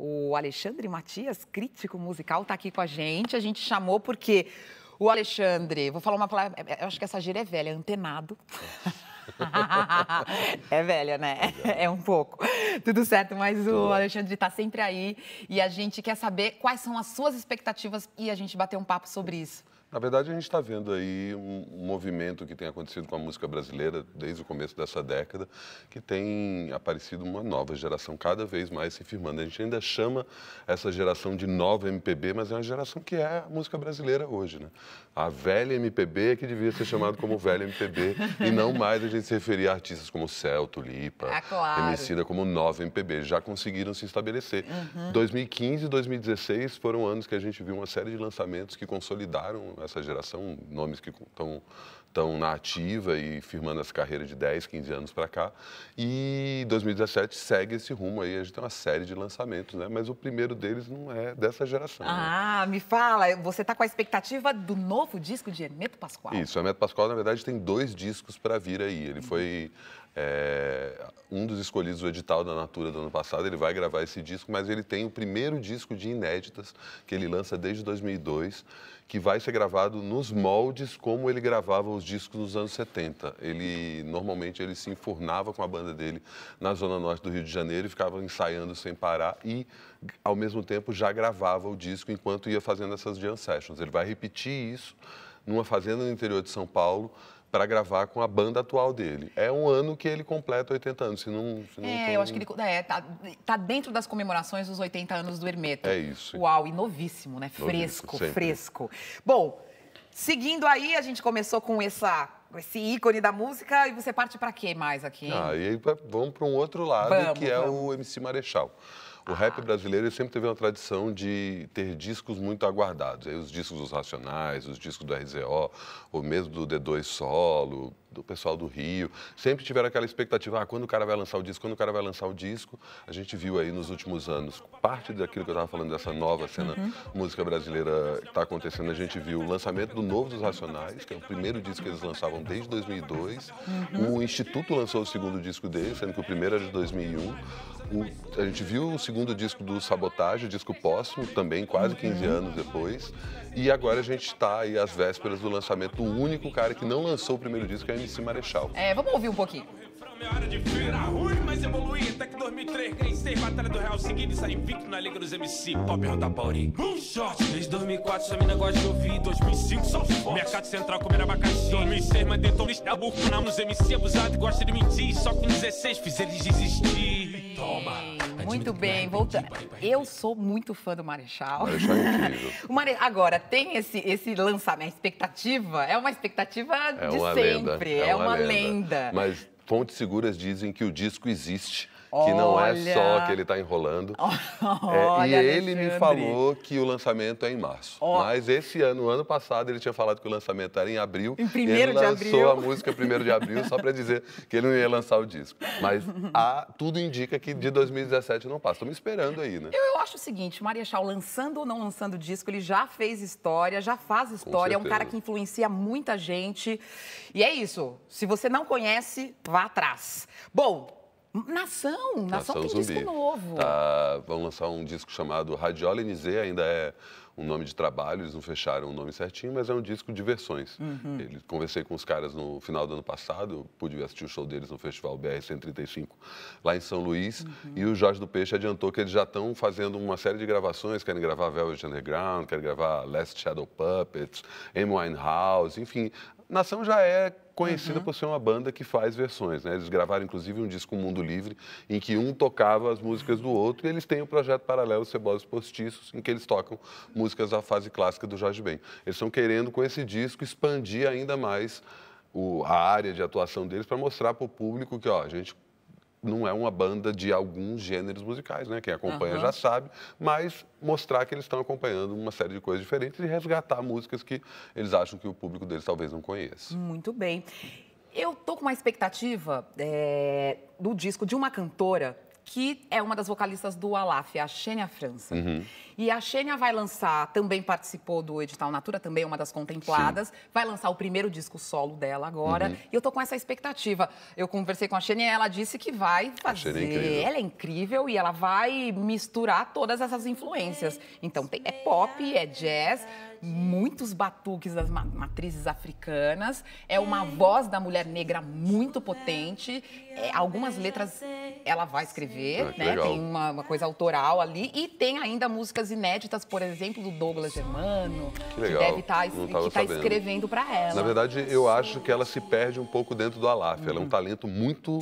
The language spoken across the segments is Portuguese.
O Alexandre Matias, crítico musical, está aqui com a gente. A gente chamou porque o Alexandre, vou falar uma palavra, eu acho que essa gíria é velha, antenado. É velha, né? É um pouco. Tudo certo, mas o Alexandre está sempre aí e a gente quer saber quais são as suas expectativas e a gente bater um papo sobre isso. Na verdade, a gente está vendo aí um movimento que tem acontecido com a música brasileira desde o começo dessa década, que tem aparecido uma nova geração cada vez mais se firmando. A gente ainda chama essa geração de nova MPB, mas é uma geração que é a música brasileira hoje, né? A velha MPB é que devia ser chamada como velha MPB e não mais a gente se referir a artistas como Celto, Lipa, Emicida como nova MPB. Já conseguiram se estabelecer. 2015 e 2016 foram anos que a gente viu uma série de lançamentos que consolidaram essa geração, nomes que estão na ativa e firmando essa carreira de 10, 15 anos para cá. E 2017 segue esse rumo aí, a gente tem uma série de lançamentos, né? Mas o primeiro deles não é dessa geração. Ah, né? Me fala, você está com a expectativa do novo disco de Hermeto Pascoal? Isso, o Hermeto Pascoal, na verdade, tem 2 discos para vir aí. Ele foi um dos escolhidos do edital da Natura do ano passado, ele vai gravar esse disco, mas ele tem o primeiro disco de inéditas que ele lança desde 2002, que vai ser gravado nos moldes como ele gravava os discos nos anos 70. Normalmente, ele se enfurnava com a banda dele na Zona Norte do Rio de Janeiro e ficava ensaiando sem parar e, ao mesmo tempo, já gravava o disco enquanto ia fazendo essas jam sessions. Ele vai repetir isso numa fazenda no interior de São Paulo, para gravar com a banda atual dele. É um ano que ele completa 80 anos. Eu acho que ele tá dentro das comemorações dos 80 anos do Hermeto. É isso. Uau, e novíssimo, né? Novíssimo, Fresco. Bom, seguindo aí, a gente começou com esse ícone da música e você parte para quê mais aqui, hein? E aí vamos para um outro lado, que é o MC Marechal. O rap brasileiro sempre teve uma tradição de ter discos muito aguardados. Aí os discos dos Racionais, os discos do RZO, ou mesmo do D2 Solo, do pessoal do Rio. Sempre tiveram aquela expectativa, quando o cara vai lançar o disco, quando o cara vai lançar o disco. A gente viu aí nos últimos anos, parte daquilo que eu estava falando, dessa nova cena música brasileira que está acontecendo, a gente viu o lançamento do novo dos Racionais, que é o primeiro disco que eles lançavam desde 2002. O Instituto lançou o segundo disco deles, sendo que o primeiro era de 2001. A gente viu o segundo disco do Sabotagem, o disco póstumo, também quase 15 anos depois. E agora a gente está aí às vésperas do lançamento do único cara que não lançou o primeiro disco, que é o MC Marechal. Vamos ouvir um pouquinho. Minha hora de feira ruim, mas evoluí até que 2003 ganhei 6 batalhas do Real seguido e saí invicto na Liga dos MC. Pode perguntar pra Ori. Shot, desde 2004 essa mina gosta de ouvir. 2005 só forte. Mercado Central comendo abacaxi. 2006 mandei tom lista burro nos MC abusado e gosta de mentir. Só com 16 fiz eles desistir. Toma. Muito bem, voltando. Eu sou muito fã do Marechal. Marechal é incrível. Agora, tem esse lançamento, a expectativa, é uma expectativa de sempre. É uma lenda. Mas fontes seguras dizem que o disco existe, que não é só que ele está enrolando. E ele me falou que o lançamento é em março. Mas esse ano passado, ele tinha falado que o lançamento era em abril. Em 1º de abril. Ele lançou a música 1º de abril, só para dizer que ele não ia lançar o disco. Mas tudo indica que de 2017 não passa. Estamos esperando aí, né? Eu acho o seguinte, o Marechal, lançando ou não lançando o disco, ele já fez história, já faz história. É um cara que influencia muita gente. E é isso. Se você não conhece, vá atrás. Bom, Nação tem Zumbi. Disco novo. Vão lançar um disco chamado Radiola NZ, ainda é um nome de trabalho, eles não fecharam o nome certinho, mas é um disco de versões. Conversei com os caras no final do ano passado, pude assistir o show deles no Festival BR-135, lá em São Luís, e o Jorge do Peixe adiantou que eles já estão fazendo uma série de gravações, querem gravar Velvet Underground, querem gravar Last Shadow Puppets, Amy Winehouse, enfim. Nação já é conhecida por ser uma banda que faz versões, né? Eles gravaram, inclusive, um disco Mundo Livre, em que um tocava as músicas do outro, e eles têm o projeto paralelo Cebolas Postiços, em que eles tocam músicas da fase clássica do Jorge Ben. Eles estão querendo, com esse disco, expandir ainda mais a área de atuação deles para mostrar para o público que, a gente não é uma banda de alguns gêneros musicais, né? Quem acompanha já sabe, mas mostrar que eles estão acompanhando uma série de coisas diferentes e resgatar músicas que eles acham que o público deles talvez não conheça. Muito bem. Eu tô com uma expectativa do disco de uma cantora que é uma das vocalistas do Alaf, a Xênia França. E a Xênia vai lançar, também participou do edital Natura, também é uma das contempladas, vai lançar o primeiro disco solo dela agora, e eu tô com essa expectativa. Eu conversei com a Xênia e ela disse que vai fazer, ela é incrível e ela vai misturar todas essas influências. Então é pop, é jazz, muitos batuques das matrizes africanas, é uma voz da mulher negra muito potente, algumas letras ela vai escrever, né? Tem uma coisa autoral ali, e tem ainda músicas inéditas, por exemplo, do Douglas Germano, que deve estar escrevendo para ela. Na verdade, eu acho que ela se perde um pouco dentro do Alaf, ela é um talento muito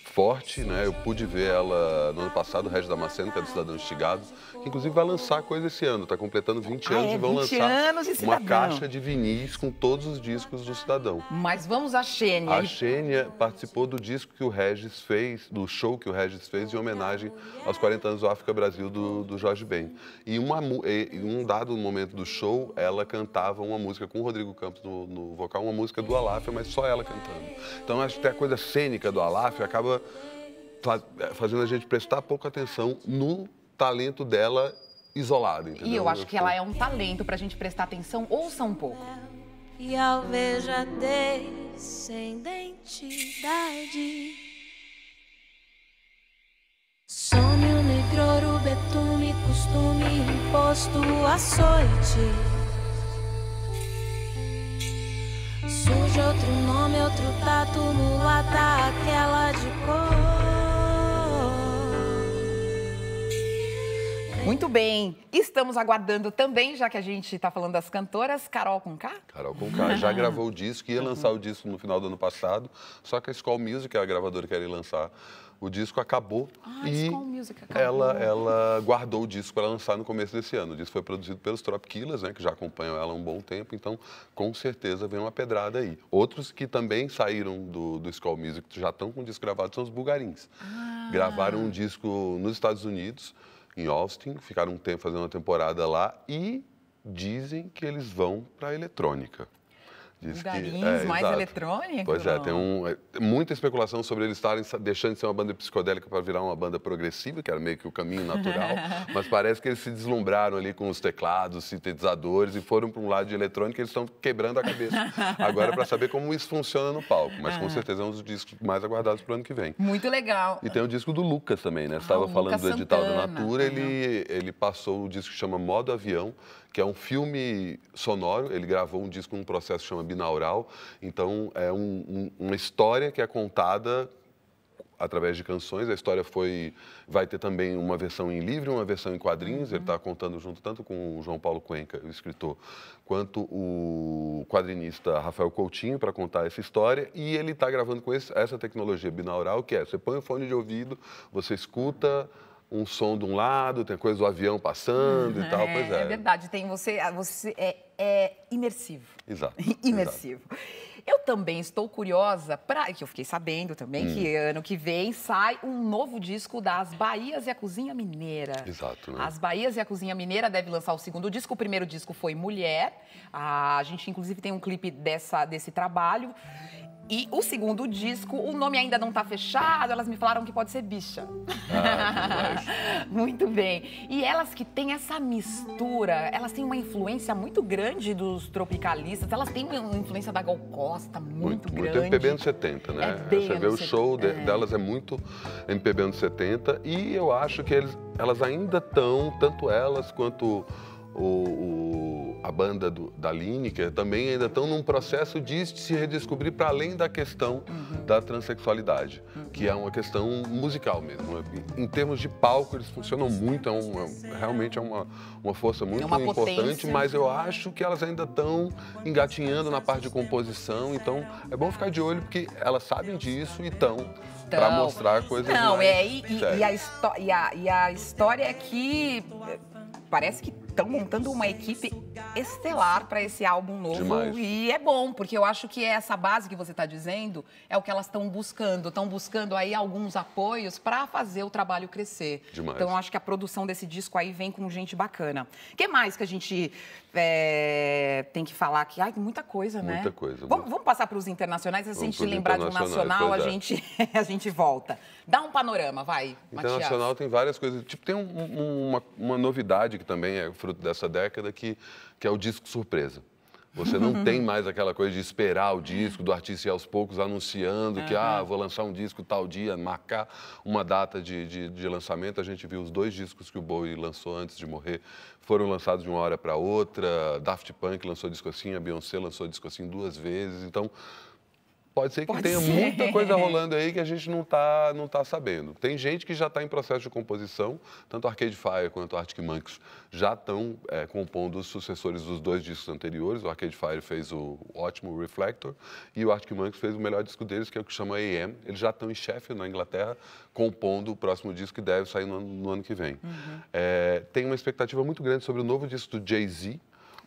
forte, né? Eu pude ver ela no ano passado, o Regis Damasceno, que é do Cidadão Instigado, que inclusive vai lançar coisa esse ano, está completando 20 anos e vão lançar uma caixa de vinis com todos os discos do Cidadão. Mas vamos à Xênia. A Xênia participou do disco que o Regis fez, do show que o Regis fez em homenagem aos 40 anos do África Brasil do Jorge Ben. E em um dado momento do show, ela cantava uma música com o Rodrigo Campos no vocal, uma música do Alaf, mas só ela cantando. Então acho que a coisa cênica do Alaf acaba fazendo a gente prestar pouca atenção no talento dela isolado, entendeu? E eu acho que ela é um talento pra gente prestar atenção, ouça um pouco. E alveja descendentidade. Some o negro, betume, costume, imposto, açoite. Surge outro nome, outro tato, mulata, aquela de cor. Muito bem, estamos aguardando também, já que a gente está falando das cantoras, Carol Conká? Carol Conká já gravou o disco, ia lançar o disco no final do ano passado, só que a Skol Music, que é a gravadora que queria lançar o disco, acabou e ela guardou o disco para lançar no começo desse ano. O disco foi produzido pelos Trop Killers, né, que já acompanham ela há um bom tempo, então com certeza vem uma pedrada aí. Outros que também saíram do Skol Music, que já estão com o disco gravado, são os Bugarins. Gravaram um disco nos Estados Unidos, em Austin, ficaram um tempo fazendo uma temporada lá e dizem que eles vão para a eletrônica. Bugarins, mais eletrônica? Pois é, tem muita especulação sobre eles estarem deixando de ser uma banda psicodélica para virar uma banda progressiva, que era meio que o caminho natural, mas parece que eles se deslumbraram ali com os teclados, os sintetizadores e foram para um lado de eletrônica e eles estão quebrando a cabeça agora para saber como isso funciona no palco, mas com certeza é um dos discos mais aguardados para o ano que vem. Muito legal. E tem o disco do Lucas também, né? Você estava falando do edital da Natura, ele passou o disco que chama Modo Avião, que é um filme sonoro, ele gravou um disco num processo que chama binaural, então é uma história que é contada através de canções, a história vai ter também uma versão em livro, uma versão em quadrinhos, ele está contando junto tanto com o João Paulo Cuenca, o escritor, quanto o quadrinista Rafael Coutinho para contar essa história, e ele está gravando com essa tecnologia binaural, que você põe o fone de ouvido, você escuta um som de um lado, tem coisa do avião passando e tal, pois é. É verdade, você é imersivo. Exato. Imersivo. Exato. Eu também estou curiosa, que eu fiquei sabendo também, que ano que vem sai um novo disco das Bahias e a Cozinha Mineira. Exato, né? As Bahias e a Cozinha Mineira deve lançar o segundo disco. O primeiro disco foi Mulher. A gente, inclusive, tem um clipe desse trabalho. E o segundo disco, o nome ainda não está fechado, elas me falaram que pode ser Bicha. Muito bem. E elas que têm essa mistura, elas têm uma influência muito grande dos tropicalistas, elas têm uma influência da Gal Costa muito grande. Muito MPB anos 70, né? Você vê o show delas é muito MPB anos 70 e eu acho que elas ainda estão, tanto elas quanto a banda da Lineker também ainda estão num processo de se redescobrir para além da questão da transexualidade, que é uma questão musical mesmo. Em termos de palco, eles funcionam muito, realmente é uma força muito importante, potência. Mas eu acho que elas ainda estão engatinhando na parte de composição, então é bom ficar de olho, porque elas sabem disso e estão para mostrar coisas mais e a história é que parece que estão montando uma equipe estelar para esse álbum novo. Demais. E é bom, porque eu acho que essa base que você está dizendo é o que elas estão buscando. Estão buscando aí alguns apoios para fazer o trabalho crescer. Demais. Então, eu acho que a produção desse disco aí vem com gente bacana. O que mais que a gente tem que falar aqui? Ai, muita coisa, né? Muita coisa. Vamos passar para os internacionais. Se a gente pros lembrar de um nacional, a gente volta. Dá um panorama, vai, Matias. Internacional tem várias coisas. Tipo, tem uma novidade que também é fruto dessa década, que é o disco surpresa. Você não tem mais aquela coisa de esperar o disco, do artista ir aos poucos anunciando que, vou lançar um disco tal dia, marcar uma data de lançamento. A gente viu os 2 discos que o Bowie lançou antes de morrer, foram lançados de uma hora para outra. Daft Punk lançou disco assim, a Beyoncé lançou disco assim 2 vezes. Então, pode ser que tenha muita coisa rolando aí que a gente não tá sabendo. Tem gente que já está em processo de composição, tanto Arcade Fire quanto Arctic Monkeys já estão compondo os sucessores dos 2 discos anteriores. O Arcade Fire fez o ótimo Reflector e o Arctic Monkeys fez o melhor disco deles, que é o que chama AM. Eles já estão em Sheffield, na Inglaterra, compondo o próximo disco que deve sair no ano que vem. Tem uma expectativa muito grande sobre o novo disco do Jay-Z,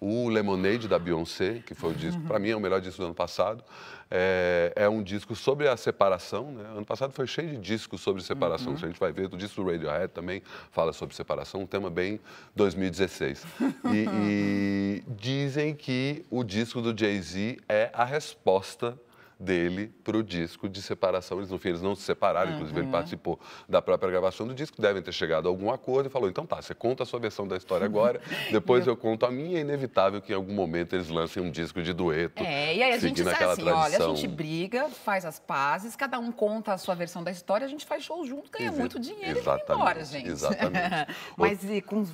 o Lemonade, da Beyoncé, que foi o disco, para mim, é o melhor disco do ano passado. É um disco sobre a separação, né? Ano passado foi cheio de discos sobre separação. Se a gente vai ver, o disco do Radiohead também fala sobre separação, um tema bem 2016. E dizem que o disco do Jay-Z é a resposta dele para o disco de separação. Eles não se separaram, inclusive ele participou da própria gravação do disco, devem ter chegado a algum acordo e falou, então tá, você conta a sua versão da história agora, depois eu conto a minha. É inevitável que em algum momento eles lancem um disco de dueto. E aí a gente sabe assim, tradição. olha, a gente briga, faz as pazes, cada um conta a sua versão da história, a gente faz show junto, ganha muito dinheiro e vai embora, gente. Exatamente. Mas e com,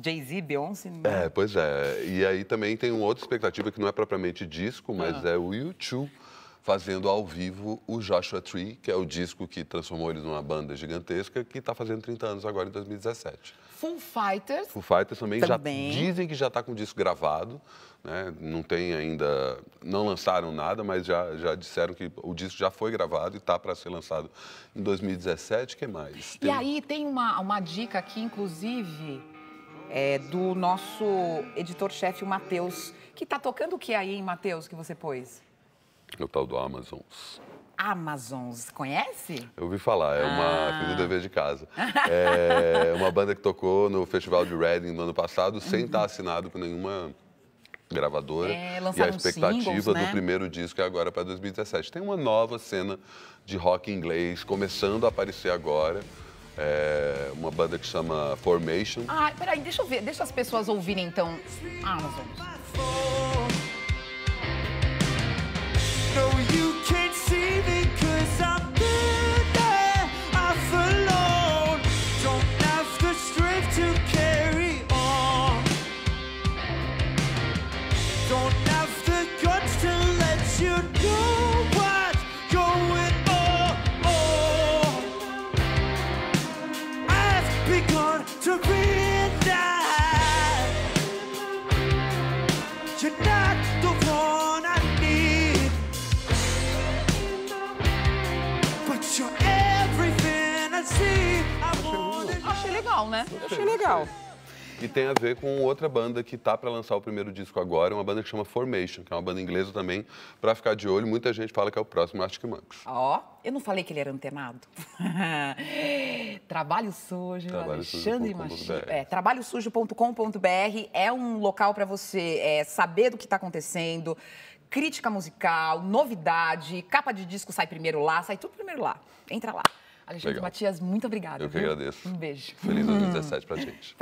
Jay-Z, Beyoncé... Né? Pois é. E aí também tem uma outra expectativa que não é propriamente disco, mas é o U2 fazendo ao vivo o Joshua Tree, que é o disco que transformou eles numa banda gigantesca, que está fazendo 30 anos agora, em 2017. Foo Fighters. Foo Fighters também. Já dizem que já está com o disco gravado, né? Não tem ainda... Não lançaram nada, mas já disseram que o disco já foi gravado e está para ser lançado em 2017. O que mais? E aí tem uma dica aqui, inclusive, do nosso editor-chefe, o Matheus, que está tocando o que aí, hein, Matheus, que você pôs? O tal do Amazons. Amazons, conhece? Eu ouvi falar, fiz o dever de casa. É uma banda que tocou no Festival de Reading no ano passado, sem estar assinado com nenhuma gravadora. E a expectativa do primeiro disco é agora para 2017. Tem uma nova cena de rock inglês começando a aparecer agora. Uma banda que chama Formation. Peraí, deixa eu ver, deixa as pessoas ouvirem então Amazons. No, you can't see me 'cause I'm better off alone. Don't have the strength to carry on. Don't have the guts to let you know what's going on. I've begun to realize you're not the one I need. Achei legal, né? Achei legal. E tem a ver com outra banda que tá para lançar o primeiro disco agora, uma banda que chama Formation, que é uma banda inglesa também, para ficar de olho. Muita gente fala que é o próximo Arctic Monkeys. Eu não falei que ele era antenado? Trabalho Sujo, Alexandre Machado. Trabalhosujo.com.br é um local para você saber do que está acontecendo, crítica musical, novidade, capa de disco sai primeiro lá, sai tudo primeiro lá. Entra lá. Alexandre Matias, muito obrigada. Eu que agradeço. Um beijo. Feliz 2017 pra gente.